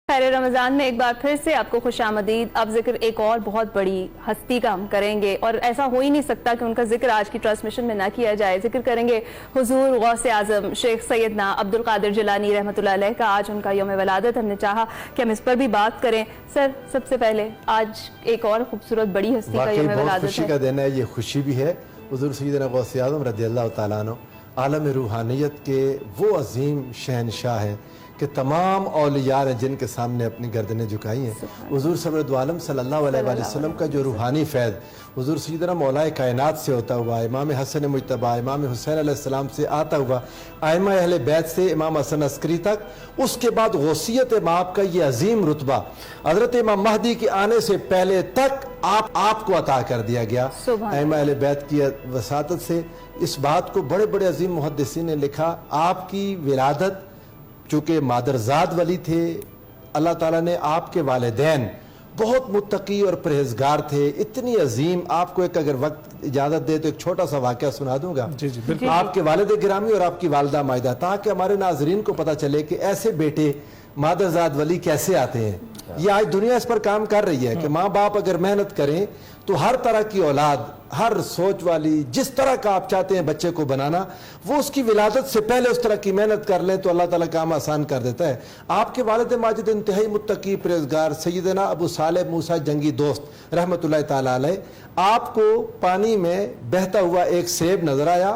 خیر رمضان میں ایک بار پھر سے آپ کو خوش آمدید۔ اب ذکر ایک اور بہت بڑی ہستی کا ہم کریں گے، اور ایسا ہو ہی نہیں سکتا کہ ان کا ذکر آج کی ٹرانسمیشن میں نہ کیا جائے۔ ذکر کریں گے حضور غوث اعظم شیخ سیدنا عبدالقادر جیلانی رحمۃ اللہ علیہ کا۔ آج ان کا یوم ولادت، ہم نے چاہا کہ ہم اس پر بھی بات کریں۔ سر، سب سے پہلے آج ایک اور خوبصورت بڑی ہستی کا یوم ولادت ہے۔ بہت خوشی کا دن ہے، یہ خوشی بھی ہے۔ حضور سیدنا غوث اعظم رضی اللہ تعالیٰ عنہ عالم روحانیت کے وہ عظیم شہنشاہ ہیں کہ تمام اولیاء نے جن کے سامنے اپنی گردنیں جھکائی ہیں۔ حضور صلی عالم صلی اللہ علیہ وآلہ وسلم کا جو روحانی فیض حضور سیدنا مولا کائنات سے ہوتا ہوا، امام حسن مجتبی، امام حسین علیہ السلام سے آتا ہوا، ائمہ اہل بیت سے امام حسن عسکری تک، اس کے بعد غوثیت مآب کا یہ عظیم رتبہ حضرت امام مہدی کے آنے سے پہلے تک آپ کو عطا کر دیا گیا ائمہ اہل بیت کی وساطت سے۔ اس بات کو بڑے بڑے عظیم محدثین نے لکھا، آپ کی ولادت چونکہ مادرزاد ولی تھے، اللہ تعالیٰ نے آپ کے والدین بہت متقی اور پرہیزگار تھے، اتنی عظیم۔ آپ کو ایک اگر وقت اجازت دے تو ایک چھوٹا سا واقعہ سنا دوں گا آپ کے والد گرامی اور آپ کی والدہ مائدہ، تاکہ ہمارے ناظرین کو پتہ چلے کہ ایسے بیٹے مادرزاد ولی کیسے آتے ہیں۔ یہ آج دنیا اس پر کام کر رہی ہے کہ ماں باپ اگر محنت کریں تو ہر طرح کی اولاد، ہر سوچ والی، جس طرح کا آپ چاہتے ہیں بچے کو بنانا، وہ اس کی ولادت سے پہلے اس طرح کی محنت کر لیں تو اللہ تعالیٰ کام آسان کر دیتا ہے۔ آپ کے والد ماجد انتہائی متقی پرہیزگار سیدنا ابو صالح موسیٰ جنگی دوست رحمۃ اللہ تعالیٰ علیہ، آپ کو پانی میں بہتا ہوا ایک سیب نظر آیا،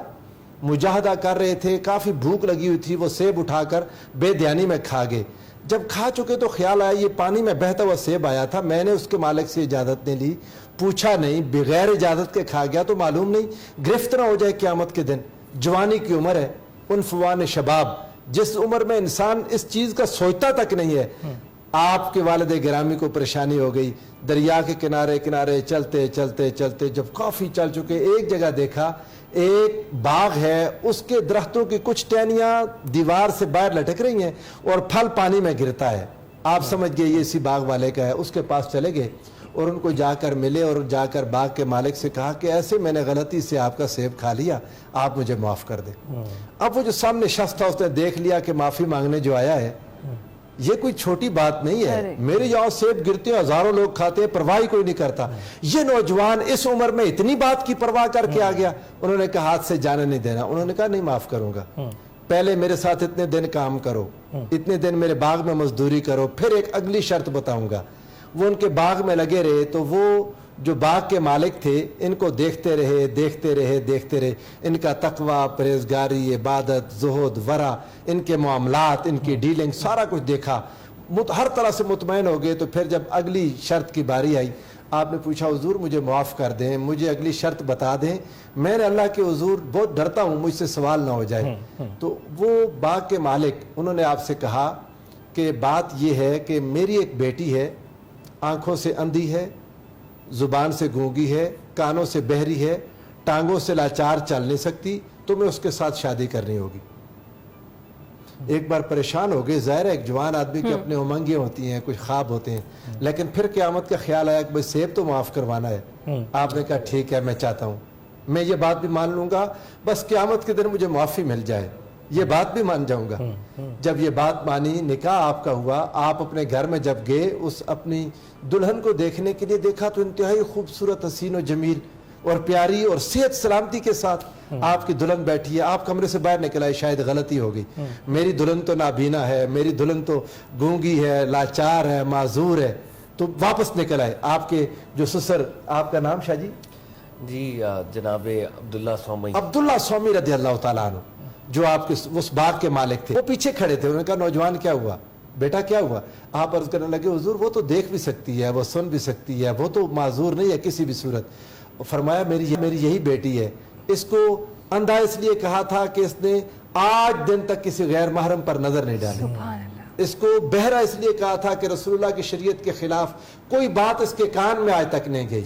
مجاہدہ کر رہے تھے، کافی بھوک لگی ہوئی تھی، وہ سیب اٹھا کر بے دھیانی میں کھا گئے۔ جب کھا چکے تو خیال آیا یہ پانی میں بہتا ہوا سیب آیا تھا، میں نے اس کے مالک سے اجازت نہیں لی، پوچھا نہیں، بغیر اجازت کے کھا گیا تو معلوم نہیں گرفت نہ ہو جائے قیامت کے دن۔ جوانی کی عمر ہے، عنفوان شباب، جس عمر میں انسان اس چیز کا سوچتا تک نہیں ہے۔ آپ کے والد گرامی کو پریشانی ہو گئی، دریا کے کنارے کنارے چلتے چلتے چلتے جب کافی چل چکے، ایک جگہ دیکھا ایک باغ ہے، اس کے درختوں کی کچھ ٹہنیاں دیوار سے باہر لٹک رہی ہیں اور پھل پانی میں گرتا ہے۔ آپ سمجھ گئے یہ اسی باغ والے کا ہے، اس کے پاس چلے گئے اور ان کو جا کر ملے اور جا کر باغ کے مالک سے کہا کہ ایسے میں نے غلطی سے آپ کا سیب کھا لیا، آپ مجھے معاف کر دیں۔ اب وہ جو سامنے شخص تھا اس نے دیکھ لیا کہ معافی مانگنے جو آیا ہے یہ کوئی چھوٹی بات نہیں ہے، میرے یہاں سیب گرتے ہیں، ہزاروں لوگ کھاتے ہیں، پرواہ کوئی نہیں کرتا، یہ نوجوان اس عمر میں اتنی بات کی پرواہ کر کے آ گیا۔ انہوں نے کہا ہاتھ سے جانے نہیں دینا، انہوں نے کہا نہیں معاف کروں گا، پہلے میرے ساتھ اتنے دن کام کرو، اتنے دن میرے باغ میں مزدوری کرو، پھر ایک اگلی شرط بتاؤں گا۔ وہ ان کے باغ میں لگے رہے تو وہ جو باغ کے مالک تھے ان کو دیکھتے رہے دیکھتے رہے دیکھتے رہے، ان کا تقوی، پرہیزگاری، عبادت، زہد، ورع، ان کے معاملات، ان کی ڈیلنگ، سارا کچھ دیکھا، ہر طرح سے مطمئن ہو گئے۔ تو پھر جب اگلی شرط کی باری آئی، آپ نے پوچھا حضور مجھے معاف کر دیں، مجھے اگلی شرط بتا دیں، میں نے اللہ کے حضور بہت ڈرتا ہوں مجھ سے سوال نہ ہو جائے۔ تو وہ باغ کے مالک انہوں نے آپ سے کہا کہ بات یہ ہے کہ میری ایک بیٹی ہے، آنکھوں سے اندھی ہے، زبان سے گونگی ہے، کانوں سے بہری ہے، ٹانگوں سے لاچار چل نہیں سکتی، تو میں اس کے ساتھ شادی کرنی ہوگی۔ ایک بار پریشان ہو گئے، ظاہر ہے ایک جوان آدمی کی اپنے امنگیں ہوتی ہیں، کچھ خواب ہوتے ہیں، لیکن پھر قیامت کا خیال آیا کہ بھئی سیب تو معاف کروانا ہے۔ آپ نے کہا ٹھیک ہے میں چاہتا ہوں، میں یہ بات بھی مان لوں گا، بس قیامت کے دن مجھے معافی مل جائے، یہ بات بھی مان جاؤں گا۔ جب یہ بات مانی، نکاح آپ کا ہوا، آپ اپنے گھر میں جب گئے اس اپنی دلہن کو دیکھنے کے لیے، دیکھا تو انتہائی خوبصورت، حسین و جمیل اور پیاری اور صحت سلامتی کے ساتھ آپ کی دلہن بیٹھی ہے۔ آپ کمرے سے باہر نکل آئے، شاید غلطی ہو گئی، میری دلہن تو نابینا ہے، میری دلہن تو گونگی ہے، لاچار ہے، معذور ہے، تو واپس نکل آئے۔ آپ کے جو سسر، آپ کا نام شاہ جی جناب عبداللہ سومی رضی اللہ تعالیٰ عنہ، جو آپ کے اس باغ کے مالک تھے، وہ پیچھے کھڑے تھے۔ انہوں نے کہا نوجوان کیا ہوا بیٹا، کیا ہوا؟ آپ عرض کرنے لگے حضور وہ تو دیکھ بھی سکتی ہے، وہ سن بھی سکتی ہے، وہ تو معذور نہیں ہے کسی بھی صورت۔ فرمایا میری یہی بیٹی ہے، اس کو اندھا اس لیے کہا تھا کہ اس نے آج دن تک کسی غیر محرم پر نظر نہیں ڈالی، اس کو بہرا اس لیے کہا تھا کہ رسول اللہ کی شریعت کے خلاف کوئی بات اس کے کان میں آج تک نہیں گئی،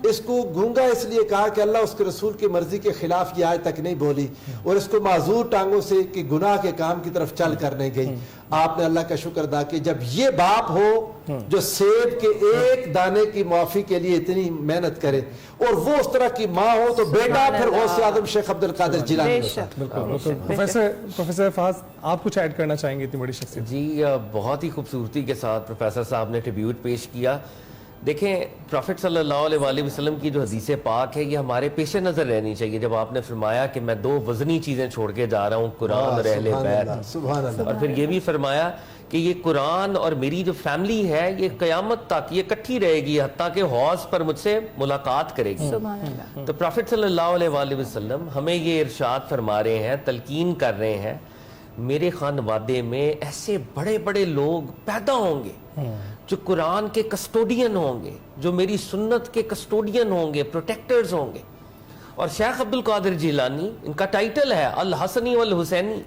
اس کو گونگا اس لیے کہا کہ اللہ اس کے رسول کی مرضی کے خلاف یہ آج تک نہیں بولی، اور اس کو معذور ٹانگوں سے کہ گناہ کے کام کی طرف چل کر نہیں گئی۔ آپ نے اللہ کا شکر ادا کیا جب یہ باپ ہو جو سیب کے ایک دانے کی معافی کے لیے اتنی محنت کرے, اور وہ اس طرح کی ماں ہو, تو بیٹا پھر غوث اعظم شیخ عبد القادر جیلانی ہوتا ہے. پروفیسر فہد, آپ کچھ ایڈ کرنا چاہیں گے اتنی بڑی شخصیت؟ جی بہت ہی خوبصورتی کے ساتھ پروفیسر صاحب نے ٹریبیوٹ پیش کیا. دیکھیں پروفیٹ صلی اللہ علیہ وآلہ وسلم کی جو حدیث پاک ہے یہ ہمارے پیش نظر رہنی چاہیے. جب آپ نے فرمایا کہ میں 2 وزنی چیزیں چھوڑ کے جا رہا ہوں, قرآن اور اہل بیت, سبحان اللہ. اور پھر یہ بھی فرمایا کہ یہ قرآن اور میری جو فیملی ہے یہ قیامت تک یہ اکٹھی رہے گی حتیٰ کہ حوض پر مجھ سے ملاقات کرے گی. تو پروفیٹ صلی اللہ علیہ وآلہ وسلم ہمیں یہ ارشاد فرما رہے ہیں, تلقین کر رہے ہیں, میرے خانوادے میں ایسے بڑے بڑے لوگ پیدا ہوں گے جو قرآن کے کسٹوڈین ہوں گے, جو میری سنت کے کسٹوڈین ہوں گے, پروٹیکٹرز ہوں گے. اور شیخ عبد القادر جیلانی, ان کا ٹائٹل ہے الحسنی والحسینی,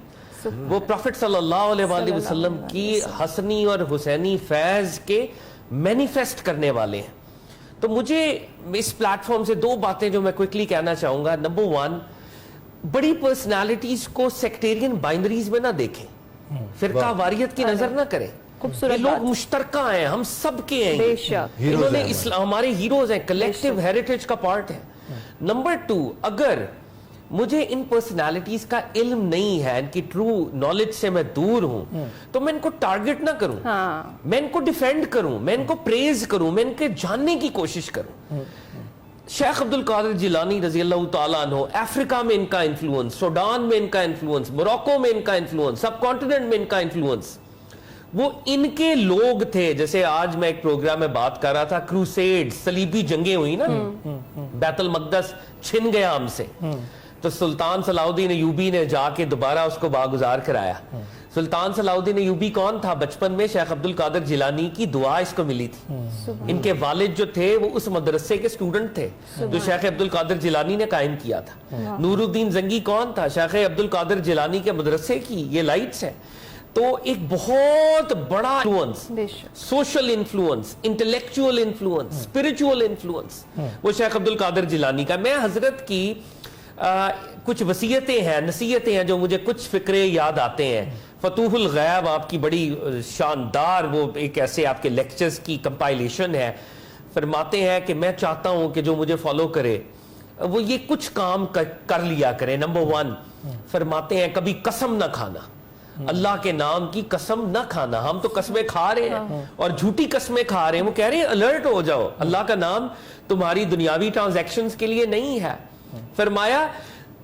وہ پروفیٹ صلی اللہ علیہ وآلہ وسلم کی حسنی اور حسینی فیض کے مینیفیسٹ کرنے والے ہیں. تو مجھے اس پلیٹ فارم سے 2 باتیں جو میں کوئکلی کہنا چاہوں گا. نمبر 1, بڑی پرسنالٹیز کو سیکٹیرین بائنریز میں نہ دیکھیں, فرقہ واریت کی نظر نہ کریں. یہ لوگ مشترکہ ہیں, ہم سب کے ہیں, انہوں نے ہمارے ہیروز ہیں, کلیکٹیو ہیریٹیج کا پارٹ ہے. نمبر 2, اگر مجھے ان پرسنالٹیز کا علم نہیں ہے, ان کی ٹرو نالج سے میں دور ہوں, تو میں ان کو ٹارگٹ نہ کروں, میں ان کو ڈیفینڈ کروں, میں ان کو پریز کروں, میں ان کے جاننے کی کوشش کروں. شیخ عبد القادر جیلانی رضی اللہ تعالیٰ عنہ, افریقہ میں ان کا انفلوئنس, سوڈان میں ان کا انفلوئنس, موروکو میں ان کا انفلوئنس, سب کانٹیننٹ میں ان کا انفلوئنس, وہ ان کے لوگ تھے. جیسے آج میں ایک پروگرام میں بات کر رہا تھا, کروسیڈ, صلیبی جنگیں ہوئی نا, بیت المقدس چھن گیا ہم سے, تو سلطان صلاح الدین ایوبی نے جا کے دوبارہ اس کو باگزار کرایا. سلطان صلاح الدین ایوبی کون تھا؟ بچپن میں شیخ عبد القادر جیلانی کی دعا اس کو ملی تھی. ان کے والد جو تھے وہ اس مدرسے کے اسٹوڈنٹ تھے جو شیخ عبد القادر جیلانی نے قائم کیا تھا. نور الدین زنگی کون تھا؟ شیخ عبد القادر جیلانی کے مدرسے کی یہ لائٹس ہیں. تو ایک بہت بڑا influence, social influence, intellectual influence, spiritual influence وہ شیخ عبد القادر جیلانی کا. میں حضرت کی کچھ وصیتیں ہیں, نصیحتیں ہیں جو مجھے کچھ فکرے یاد آتے ہیں. فتوح الغیب آپ کی بڑی شاندار وہ ایک ایسے آپ کے لیکچرز کی کمپائلیشن ہے. فرماتے ہیں کہ میں چاہتا ہوں کہ جو مجھے فالو کرے وہ یہ کچھ کام کر لیا کرے. نمبر 1 فرماتے ہیں کبھی قسم نہ کھانا, اللہ کے نام کی قسم نہ کھانا. ہم تو قسمیں کھا رہے ہیں اور جھوٹی قسمیں کھا رہے ہیں. وہ کہہ رہے ہیں الرٹ ہو جاؤ, اللہ کا نام تمہاری دنیاوی ٹرانزیکشنز کے لیے نہیں ہے. فرمایا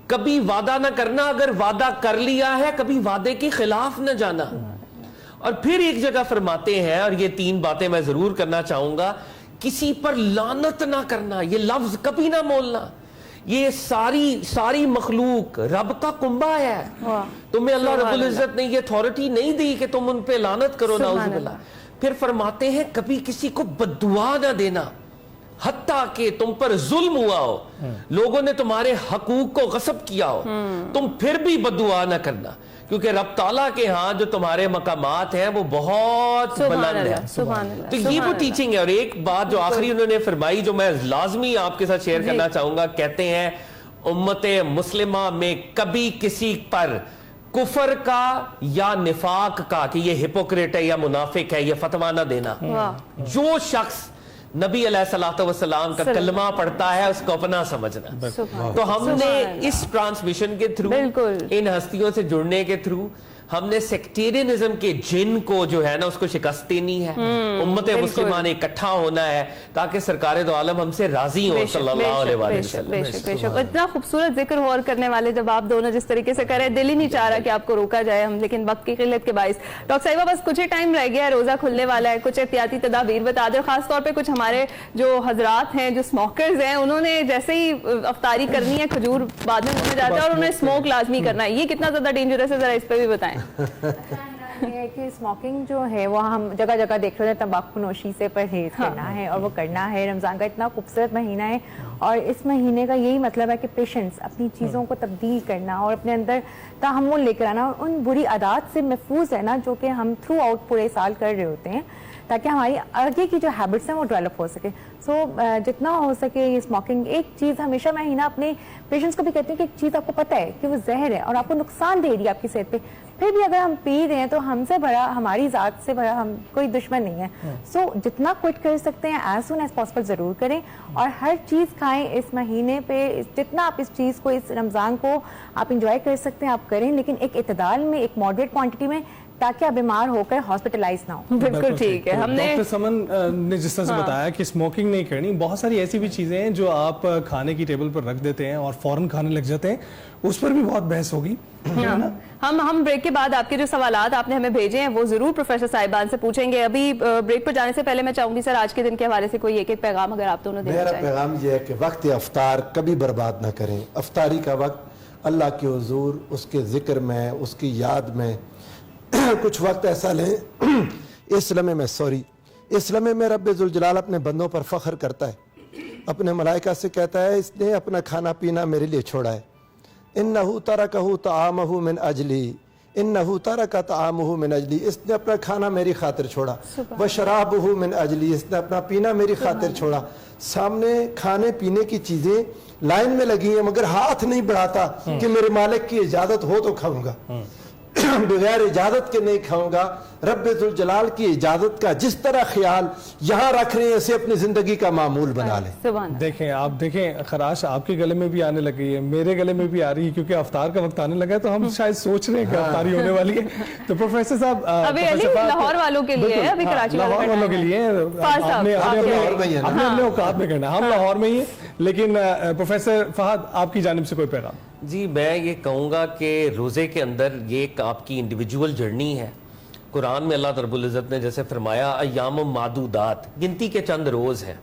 کبھی وعدہ نہ کرنا, اگر وعدہ کر لیا ہے کبھی وعدے کے خلاف نہ جانا. اور پھر ایک جگہ فرماتے ہیں, اور یہ 3 باتیں میں ضرور کرنا چاہوں گا, کسی پر لعنت نہ کرنا, یہ لفظ کبھی نہ بولنا. یہ ساری مخلوق رب کا کنبہ ہے, تمہیں اللہ رب العزت نے یہ اتھارٹی نہیں دی کہ تم ان پہ لعنت کرو, نعوذ باللہ. پھر فرماتے ہیں کبھی کسی کو بددعا نہ دینا, حتیٰ کہ تم پر ظلم ہوا ہو, لوگوں نے تمہارے حقوق کو غصب کیا ہو, تم پھر بھی بددعا نہ کرنا, کیونکہ رب تعالیٰ کے ہاں جو تمہارے مقامات ہیں وہ بہت بلند ہیں. تو یہ وہ ٹیچنگ ہے. اور ایک بات جو آخری انہوں نے فرمائی جو میں لازمی آپ کے ساتھ شیئر کرنا چاہوں گا, کہتے ہیں امت مسلمہ میں کبھی کسی پر کفر کا یا نفاق کا کہ یہ ہپوکریٹ ہے یا منافق ہے یہ فتویٰ نہ دینا. جو شخص نبی علیہ الصلوۃ والسلام کا کلمہ پڑھتا ہے اس کو اپنا سمجھنا. تو ہم نے اس ٹرانسمیشن کے تھرو, ان ہستیوں سے جڑنے کے تھرو, ہم نے سیکٹیرینزم کے جن کو جو ہے نا اس کو شکست دینی ہے. امت مسلمہ نے اکٹھا ہونا ہے تاکہ سرکار دو عالم ہم سے راضی ہوں صلی اللہ علیہ وسلم. اتنا خوبصورت ذکر اور کرنے والے جب آپ دونوں جس طریقے سے کریں, دل ہی نہیں چاہ رہا کہ آپ کو روکا جائے ہم, لیکن وقت کی قلت کے باعث. ڈاکٹر صاحبہ بس کچھ ہی ٹائم رہ گیا ہے, روزہ کھلنے والا ہے, کچھ احتیاطی تدابیر بتا دیں. خاص طور پہ کچھ ہمارے جو حضرات ہیں جو اسموکرز ہیں, انہوں نے جیسے ہی افطاری کرنی ہے کھجور بعد میں منہ میں جاتا ہے اور انہیں اسموک لازمی کرنا ہے, یہ کتنا زیادہ ڈینجرس ہے, ذرا اس پہ بھی بتائیں. یہ ہے کہ اسموکنگ جو ہے وہ ہم جگہ جگہ دیکھ رہے ہیں, تمباکو نوشی سے پرہیز کرنا ہے اور وہ کرنا ہے. رمضان کا اتنا خوبصورت مہینہ ہے اور اس مہینے کا یہی مطلب ہے کہ پیشنس, اپنی چیزوں کو تبدیل کرنا اور اپنے اندر تحمل لے کر آنا اور ان بری عادات سے محفوظ رہنا جو کہ ہم تھرو آؤٹ پورے سال کر رہے ہوتے ہیں, تاکہ ہماری آگے کی جو ہیبٹس ہیں وہ ڈیولپ ہو سکے. سو جتنا ہو سکے یہ اسموکنگ ایک چیز ہمیشہ میں ہی نا اپنے پیشنٹس کو بھی کہتی ہوں کہ ایک چیز آپ کو پتہ ہے کہ وہ زہر ہے اور آپ کو نقصان دے رہی ہے آپ کی صحت پہ, پھر بھی اگر ہم پی رہے ہیں تو ہم سے بڑا, ہماری ذات سے بڑا ہم کوئی دشمن نہیں ہے. سو جتنا کوئٹ کر سکتے ہیں ایز سون ایز پاسبل ضرور کریں, اور ہر چیز کھائیں اس مہینے پہ, جتنا آپ اس چیز کو, اس رمضان کو آپ انجوائے کر سکتے ہیں آپ کریں, لیکن ایک اعتدال میں, ایک ماڈریٹ کوانٹٹی میں, تاکہ آپ بیمار ہو کر ہاسپٹلائز نہ ہو. بالکل ٹھیک ہے. ہم نے ڈاکٹر سمن نے جس طرح سے بتایا کہ اسموکنگ نہیں کرنی, بہت ساری ایسی بھی چیزیں ہیں جو آپ کھانے کی ٹیبل پر رکھ دیتے ہیں اور فوراً کھانے لگ جاتے ہیں, اس پر بھی بہت بحث ہوگی. ہم بریک کے بعد آپ کے جو سوالات آپ نے ہمیں بھیجے ہیں وہ ضرور پروفیسر صاحبان سے پوچھیں گے. ابھی بریک پر جانے سے پہلے میں چاہوں گی سر آج کے دن کے حوالے سے کوئی ایک ایک پیغام اگر آپ دونوں دینا چاہیں. میرا پیغام یہ ہے کہ وقت افطار کبھی برباد نہ کریں. افطاری کا وقت اللہ کے حضور, اس کے ذکر میں, اس کی یاد میں کچھ وقت ایسا لیں. اس لمحے میں رب ذوالجلال اپنے بندوں پر فخر کرتا ہے, اپنے ملائکہ سے کہتا ہے اس نے اپنا کھانا پینا میرے لیے چھوڑا ہے. انہو ترکہ طعامہ من اجلی, انہو ترک طعامہ من اجلی, اس نے اپنا کھانا میری خاطر چھوڑا. وشرابہ من اجلی, اس نے اپنا پینا میری خاطر چھوڑا. سامنے کھانے پینے کی چیزیں لائن میں لگی ہیں, مگر ہاتھ نہیں بڑھاتا کہ میرے مالک کی اجازت ہو تو کھاؤں گا, بغیر اجازت کے نہیں کھاؤں گا. رب ذوالجلال کی اجازت کا جس طرح خیال یہاں رکھ رہے ہیں, اسے اپنی زندگی کا معمول بنا لیں. دیکھیں آپ دیکھیں, خراش آپ کے گلے میں بھی آنے لگ گئی ہے, میرے گلے میں بھی آ رہی ہے, کیونکہ افطار کا وقت آنے لگا ہے, تو ہم شاید سوچ رہے ہیں کہ افطاری ہونے والی ہے. تو پروفیسر صاحب, ابھی لاہور والوں کے لیے ہے, ابھی کراچی والوں کے لیے اپنے اوقات میں کرنا, ہم لاہور میں ہی ہیں. لیکن پروفیسر فہد آپ کی جانب سے کوئی پیغام؟ جی میں یہ کہوں گا کہ روزے کے اندر یہ ایک آپ کی انڈیویجول جرنی ہے. قرآن میں اللہ رب العزت نے جیسے فرمایا ایام معدودات, گنتی کے چند روز ہیں.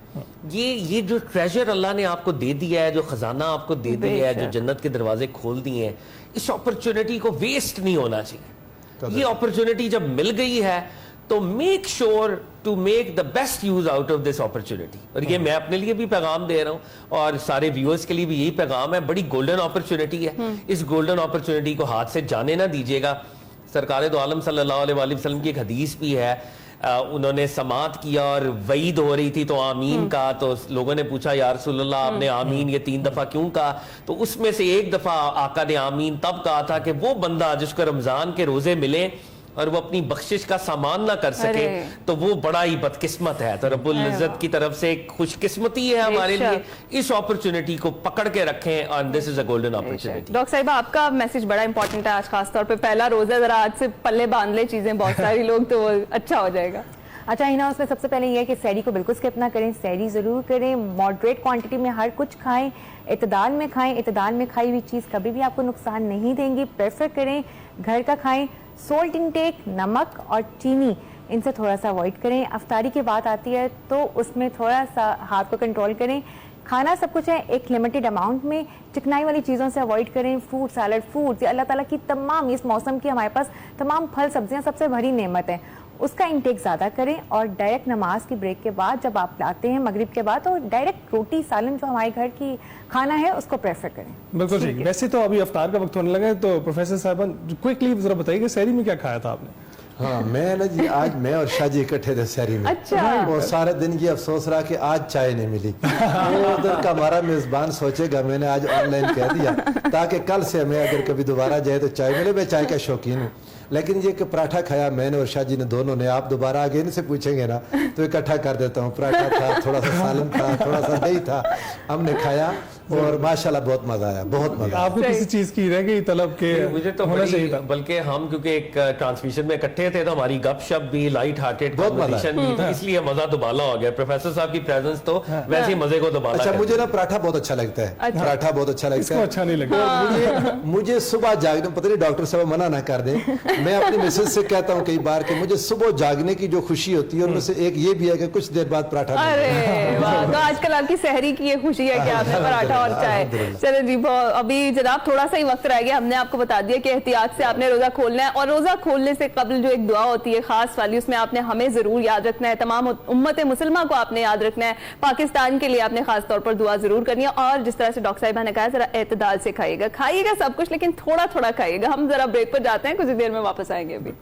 یہ جو ٹریجر اللہ نے آپ کو دے دیا ہے, جو خزانہ آپ کو دے دیا ہے, جو جنت کے دروازے کھول دیے ہیں, اس اپرچونٹی کو ویسٹ نہیں ہونا چاہیے. یہ اپرچونٹی جب مل گئی ہے تو make sure to make the best use out of this opportunity. اور یہ میں اپنے لیے بھی پیغام دے رہا ہوں اور سارے ویورز کے لیے بھی یہی پیغام ہے. بڑی گولڈن اپرچونٹی ہے, اس گولڈن اپرچونٹی کو ہاتھ سے جانے نہ دیجیے گا. سرکار دو عالم صلی اللہ علیہ وآلہ وسلم کی ایک حدیث بھی ہے, انہوں نے سماعت کیا اور وعید ہو رہی تھی تو آمین کہا, تو لوگوں نے پوچھا یا رسول اللہ آپ نے آمین یہ 3 دفعہ کیوں کہا؟ تو اس میں سے ایک دفعہ آقا نے آمین تب کہا تھا کہ وہ بندہ جس کو رمضان کے روزے ملے اور وہ اپنی بخشش کا سامان نہ کر سکے تو وہ بڑا ہی بدقسمت ہے. تو رب العزت کی طرف سے ایک خوش قسمتی ہے ہمارے لیے, اس اپرچونٹی کو پکڑ کے رکھیں, اور دس از اے گولڈن اپرچونٹی. ڈاکٹر صاحبہ آپ کا میسج بڑا امپورٹنٹ ہے آج, خاص طور پہ پہلا روزہ, ذرا آج سے پلے باندھ لے چیزیں بہت ساری لوگ, تو وہ اچھا ہو جائے گا. اچھا ہینا, اس میں سب سے پہلے یہ ہے کہ سحری کو بالکل اسکپ نہ کریں, سحری ضرور کریں, ماڈریٹ کوانٹٹی میں ہر کچھ کھائیں, اعتدال میں کھائیں. اعتدال میں کھائی ہوئی چیز کبھی بھی آپ کو نقصان نہیں دیں گی. پریفر کریں گھر کا کھائیں. سولٹ انٹیک, نمک اور چینی, ان سے تھوڑا سا اوائڈ کریں. افطاری کی بات آتی ہے تو اس میں تھوڑا سا ہاتھ کو کنٹرول کریں. کھانا سب کچھ ہے ایک لمیٹڈ اماؤنٹ میں, چکنائی والی چیزوں سے اوائڈ کریں. فروٹ سیلڈ, فوڈز, یہ اللہ تعالیٰ کی تمام اس موسم کی ہمارے پاس تمام پھل سبزیاں سب سے بڑی نعمت ہے, اس کا انٹیک زیادہ کریں. اور ڈائریکٹ نماز کی بریک کے بعد جب آپ لاتے ہیں مغرب کے بعد, تو ڈائریکٹ روٹی سالن جو ہمارے گھر کی کھانا ہے اس کو پریفر کریں. بالکل ٹھیک. ویسے تو ابھی افطار کا وقت ہونے لگا ہے, تو پروفیسر صاحبان کوئکلی ذرا بتائیے کہ سحری میں کیا کھایا تھا آپ نے؟ ہاں میں نا جی, آج میں اور شاہ جی اکٹھے تھے سحری میں, اور سارے دن یہ افسوس رہا کہ آج چائے نہیں ملی. ادھر کا ہمارا میزبان سوچے گا میں نے آج آن لائن کہہ دیا تاکہ کل سے ہمیں اگر کبھی دوبارہ جائے تو چائے ملے. میں چائے کا شوقین ہوں, لیکن یہ کہ پراٹھا کھایا میں نے اور شاہ جی نے دونوں نے. آپ دوبارہ آگے ان سے پوچھیں گے نا تو اکٹھا کر دیتا ہوں. پراٹھا تھا, تھوڑا سا سالن تھا, تھوڑا سا دہی تھا, ہم نے کھایا اور ماشاءاللہ بہت مزہ آیا, بہت مزہ. آپ کو کسی چیز کی رہ گئی طلب کے؟ مجھے تو ہونا چاہیے تھا, بلکہ ہم کیونکہ ایک ٹرانسمیشن میں اکٹھے تھے تو ہماری گپ شپ بھی, لائٹ ہارٹیڈ کنورسیشن بھی, اس لیے مزہ دوبالا ہو گیا. پروفیسر صاحب کی پریزنس تو ویسے ہی مزے کو دوبالا. اچھا مجھے نا پراٹھا بہت اچھا لگتا ہے, پراٹھا بہت اچھا لگتا ہے. اچھا نہیں لگتا مجھے صبح جاگنے, پتہ نہیں ڈاکٹر صاحب منع نہ کر دیں, میں اپنی مسز سے کہتا ہوں کئی بار کہ مجھے صبح جاگنے کی جو خوشی ہوتی ہے ان میں سے ایک یہ بھی ہے کہ کچھ دیر بعد پراٹھا. ارے واہ, تو آج کل آپ کی سحری کی یہ خوشی ہے کہ آپ نے پراٹھا اور چائے. چلے جی, ابھی جناب تھوڑا سا ہی وقت رہ گیا. ہم نے آپ کو بتا دیا کہ احتیاط سے آپ نے روزہ کھولنا ہے, اور روزہ کھولنے سے قبل جو ایک دعا ہوتی ہے خاص والی, اس میں آپ نے ہمیں ضرور یاد رکھنا ہے, تمام امت مسلمہ کو آپ نے یاد رکھنا ہے, پاکستان کے لیے آپ نے خاص طور پر دعا ضرور کرنی ہے. اور جس طرح سے ڈاکٹر صاحبہ نے کہا ذرا اعتدال سے کھائیے گا, کھائیے گا سب کچھ لیکن تھوڑا تھوڑا کھائیے گا. ہم ذرا بریک پر جاتے ہیں, کچھ دیر میں واپس آئیں گے. ابھی